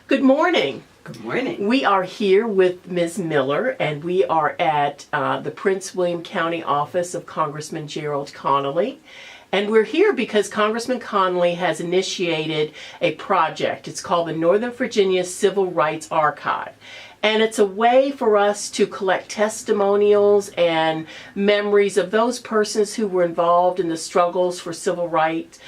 Good morning. Good morning. We are here with Ms. Miller, and we are at the Prince William County office of Congressman Gerald Connolly. And we're here because Congressman Connolly has initiated a project. It's called the Northern Virginia Civil Rights Archive. And it's a way for us to collect testimonials and memories of those persons who were involved in the struggles for civil rights,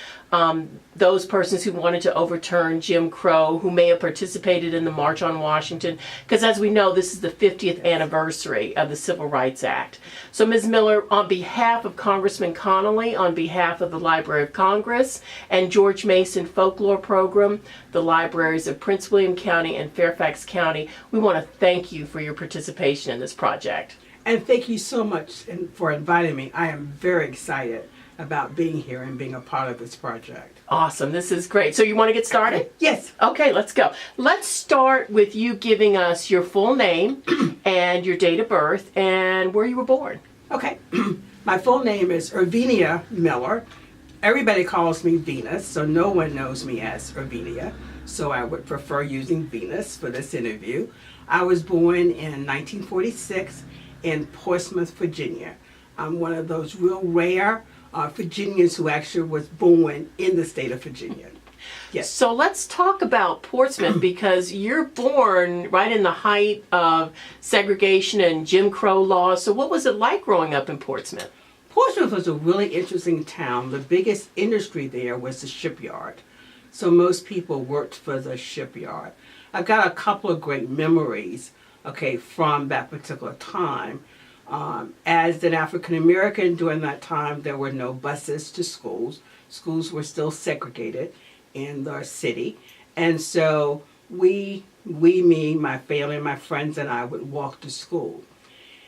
those persons who wanted to overturn Jim Crow, who may have participated in the March on Washington, because as we know, this is the 50th anniversary of the Civil Rights Act. So Ms. Miller, on behalf of Congressman Connolly, on behalf of the Library of Congress and George Mason Folklore Program, the libraries of Prince William County and Fairfax County, we want to thank you for your participation in this project. And thank you so much for inviting me. I am very excited about being here and being a part of this project. Awesome. This is great. So you want to get started? Yes. Okay, let's go. Let's start with you giving us your full name and your date of birth and where you were born. Okay. My full name is Eruinia Miller. Everybody calls me Venus, so no one knows me as Eruinia. So I would prefer using Venus for this interview. I was born in 1946 in Portsmouth, Virginia. I'm one of those real rare Virginians who actually was born in the state of Virginia. Yes. So let's talk about Portsmouth because you're born right in the height of segregation and Jim Crow laws. So what was it like growing up in Portsmouth? Portsmouth was a really interesting town. The biggest industry there was the shipyard. So most people worked for the shipyard. I've got a couple of great memories, from that particular time. As an African American during that time, there were no buses to schools. Schools were still segregated in the city. And so me, my family, my friends, and I would walk to school.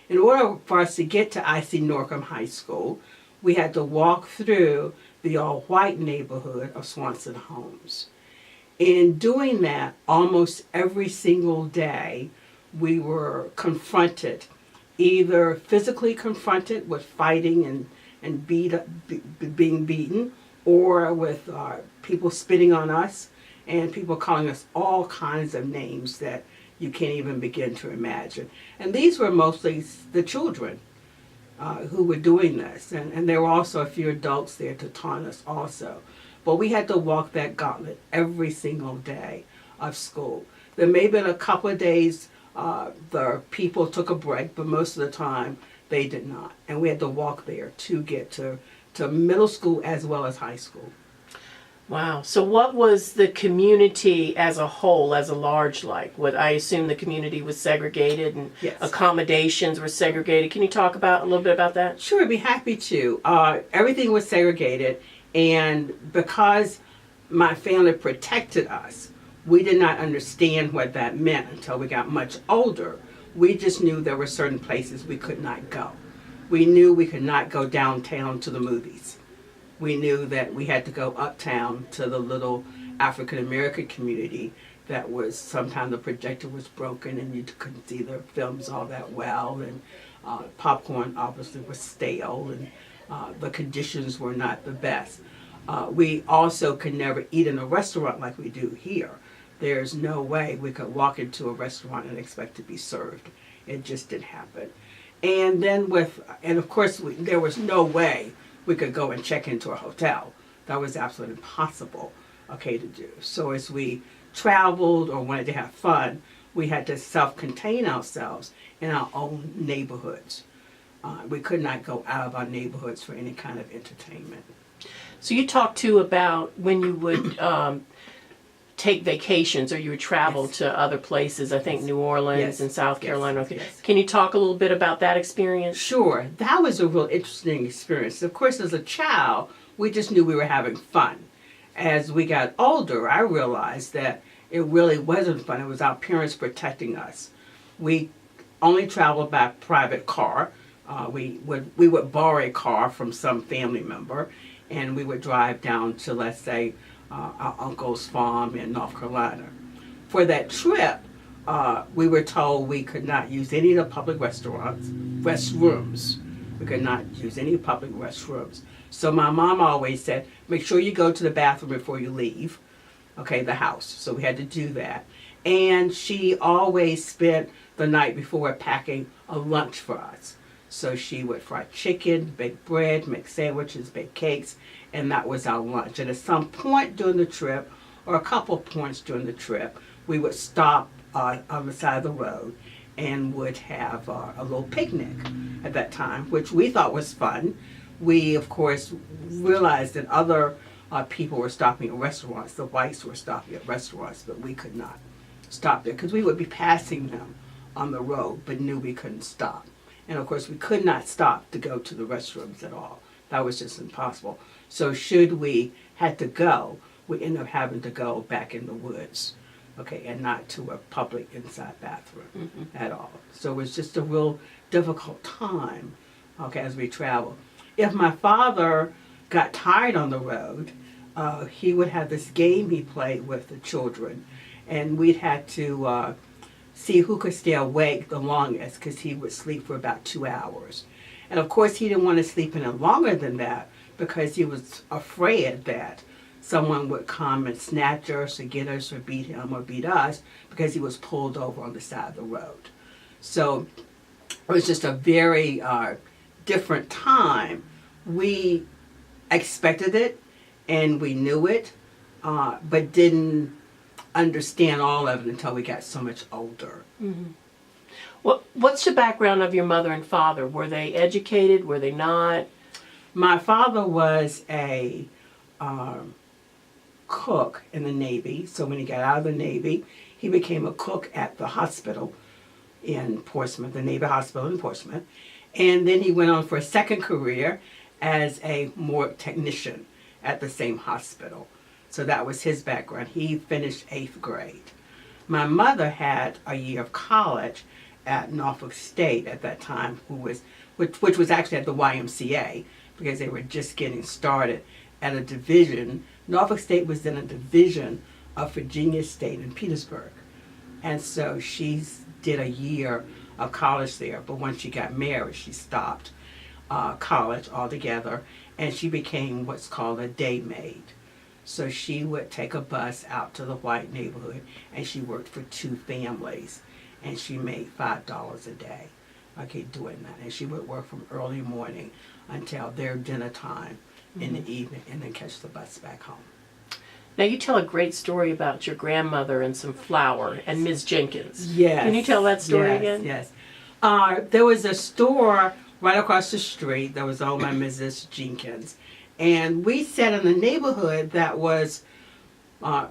In order for us to get to I.C. Norcom High School, we had to walk through the all-white neighborhood of Swanson Homes. In doing that, almost every single day, we were confronted, either physically confronted with fighting and being beaten, or with people spitting on us and people calling us all kinds of names that you can't even begin to imagine. And these were mostly the children who were doing this. And there were also a few adults there to taunt us also. But we had to walk that gauntlet every single day of school. There may have been a couple of days the people took a break, but most of the time they did not. And we had to walk there to get to middle school as well as high school. Wow. So what was the community as a whole, as a large like? What I assume the community was segregated and Yes. accommodations were segregated. Can you talk about a little bit about that? Sure, I'd be happy to. Everything was segregated, and because my family protected us, we did not understand what that meant until we got much older. We just knew there were certain places we could not go. We knew we could not go downtown to the movies. We knew that we had to go uptown to the little African American community that was, sometimes the projector was broken and you couldn't see the films all that well, and popcorn obviously was stale, and the conditions were not the best. We also could never eat in a restaurant like we do here. There's no way we could walk into a restaurant and expect to be served. It just didn't happen. And then of course, there was no way we could go and check into a hotel. That was absolutely impossible, to do. So as we traveled or wanted to have fun, we had to self-contain ourselves in our own neighborhoods. We could not go out of our neighborhoods for any kind of entertainment. So you talked too about when you would take vacations or you would travel Yes. to other places, I think New Orleans Yes. and South Carolina. Yes. Can you talk a little bit about that experience? Sure, that was a real interesting experience. Of course, as a child, we just knew we were having fun. As we got older, I realized that it really wasn't fun. It was our parents protecting us. We only traveled by private car. We would borrow a car from some family member, and we would drive down to, let's say, our uncle's farm in North Carolina. For that trip, we were told we could not use any of the public restrooms. We could not use any public restrooms. So my mom always said, make sure you go to the bathroom before you leave. okay, the house. So we had to do that. And she always spent the night before packing a lunch for us. So she would fry chicken, bake bread, make sandwiches, bake cakes, and that was our lunch. And at some point during the trip, or a couple of points during the trip, we would stop on the side of the road and would have a little picnic at that time, which we thought was fun. We, of course, realized that other people were stopping at restaurants. The whites were stopping at restaurants, but we could not stop there because we would be passing them on the road, but knew we couldn't stop. And of course, we could not stop to go to the restrooms at all. That was just impossible. So should we had to go, we ended up having to go back in the woods, okay, and not to a public inside bathroom at all. So it was just a real difficult time, okay, as we traveled. If my father got tired on the road, he would have this game he played with the children, and we'd had to see who could stay awake the longest, because he would sleep for about 2 hours. And of course, he didn't want to sleep any longer than that because he was afraid that someone would come and snatch us or get us or beat him or beat us because he was pulled over on the side of the road. So it was just a very different time. We expected it and we knew it, but didn't understand all of it until we got so much older. Mm-hmm. What's the background of your mother and father? Were they educated? Were they not? My father was a cook in the Navy. So when he got out of the Navy, he became a cook at the hospital in Portsmouth, the Navy Hospital in Portsmouth. And then he went on for a second career as a morgue technician at the same hospital. So that was his background. He finished 8th grade. My mother had a year of college at Norfolk State at that time, which was actually at the YMCA, because they were just getting started at a division. Norfolk State was in a division of Virginia State in Petersburg. And so she did a year of college there, but once she got married, she stopped college altogether, and she became what's called a day maid. So she would take a bus out to the white neighborhood, and she worked for 2 families, and she made $5 a day, okay, doing that. And she would work from early morning until their dinner time in the evening, and then catch the bus back home. Now, you tell a great story about your grandmother and some flour and Ms. Jenkins. Yes. Can you tell that story again? Yes. There was a store right across the street that was owned by Mrs. Jenkins. And we sat in a neighborhood that was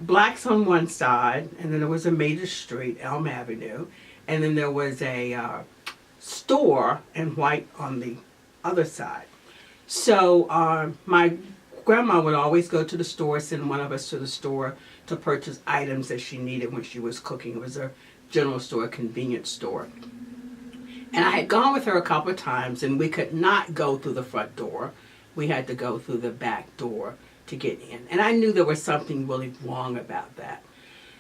blacks on one side, and then there was a major street, Elm Avenue, and then there was a store in white on the other side. So my grandma would always go to the store, send one of us to the store to purchase items that she needed when she was cooking. It was a general store, a convenience store. And I had gone with her a couple of times, and we could not go through the front door. We had to go through the back door to get in. And I knew there was something really wrong about that.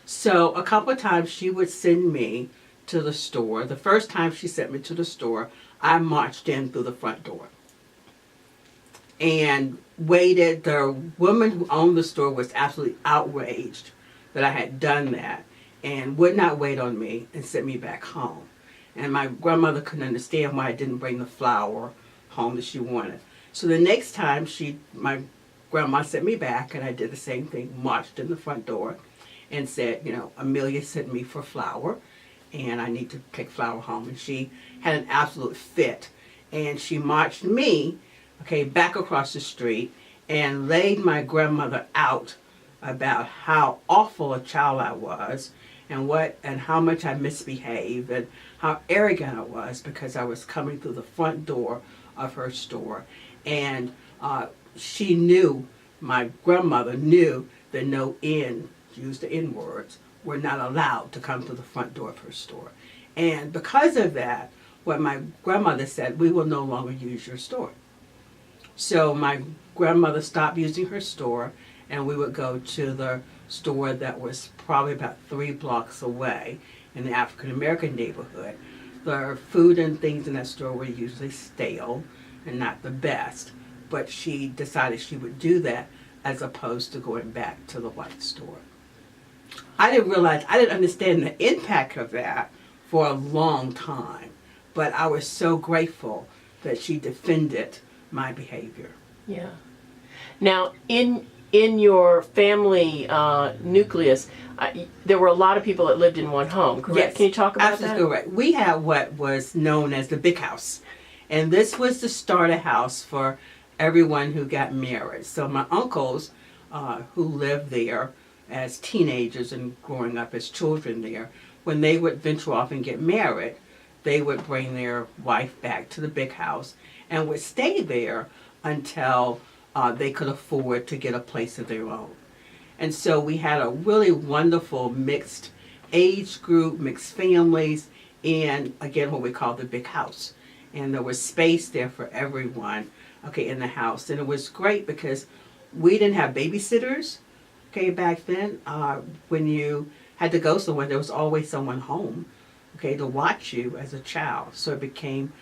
So a couple of times she would send me to the store. The first time she sent me to the store, I marched in through the front door and waited. The woman who owned the store was absolutely outraged that I had done that and would not wait on me and sent me back home. And my grandmother couldn't understand why I didn't bring the flour home that she wanted. So the next time my grandma sent me back, and I did the same thing, marched in the front door and said, Amelia sent me for flour and I need to take flour home. And she had an absolute fit. And she marched me, back across the street and laid my grandmother out about how awful a child I was and how much I misbehaved and how arrogant I was because I was coming through the front door of her store. And she knew, my grandmother knew that no N, use the N words, were not allowed to come to the front door of her store. And because of that, what my grandmother said, we will no longer use your store. So my grandmother stopped using her store, and we would go to the store that was probably about 3 blocks away in the African American neighborhood. The food and things in that store were usually stale and not the best, but she decided she would do that as opposed to going back to the white store. I didn't understand the impact of that for a long time. But I was so grateful that she defended my behavior. Yeah. Now, in your family nucleus, there were a lot of people that lived in one home, correct? Yes, Can you talk about absolutely that? correct. We had what was known as the big house. And this was the starter house for everyone who got married. So my uncles who lived there as teenagers and growing up as children there, when they would venture off and get married, they would bring their wife back to the big house and would stay there until they could afford to get a place of their own. And so we had a really wonderful mixed age group, mixed families, and again, what we call the big house. And there was space there for everyone, okay, in the house. And it was great because we didn't have babysitters, okay, back then. When you had to go somewhere, there was always someone home, okay, to watch you as a child. So it became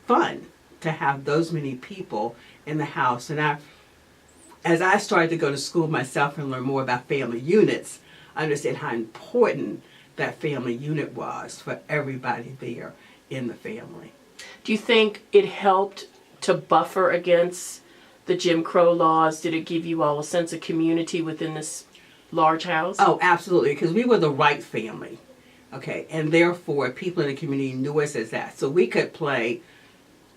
fun to have those many people in the house. And as I started to go to school myself and learn more about family units, I understand how important that family unit was for everybody there in the family. Do you think it helped to buffer against the Jim Crow laws? Did it give you all a sense of community within this large house? Oh, absolutely, because we were the right family, okay, and therefore people in the community knew us as that. So we could play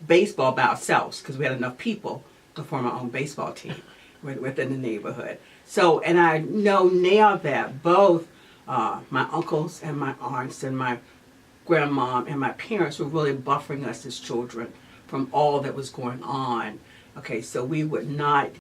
baseball by ourselves because we had enough people to form our own baseball team within the neighborhood. So, and I know now that both my uncles and my aunts and my grandmom and my parents were really buffering us as children from all that was going on. Okay, so we would not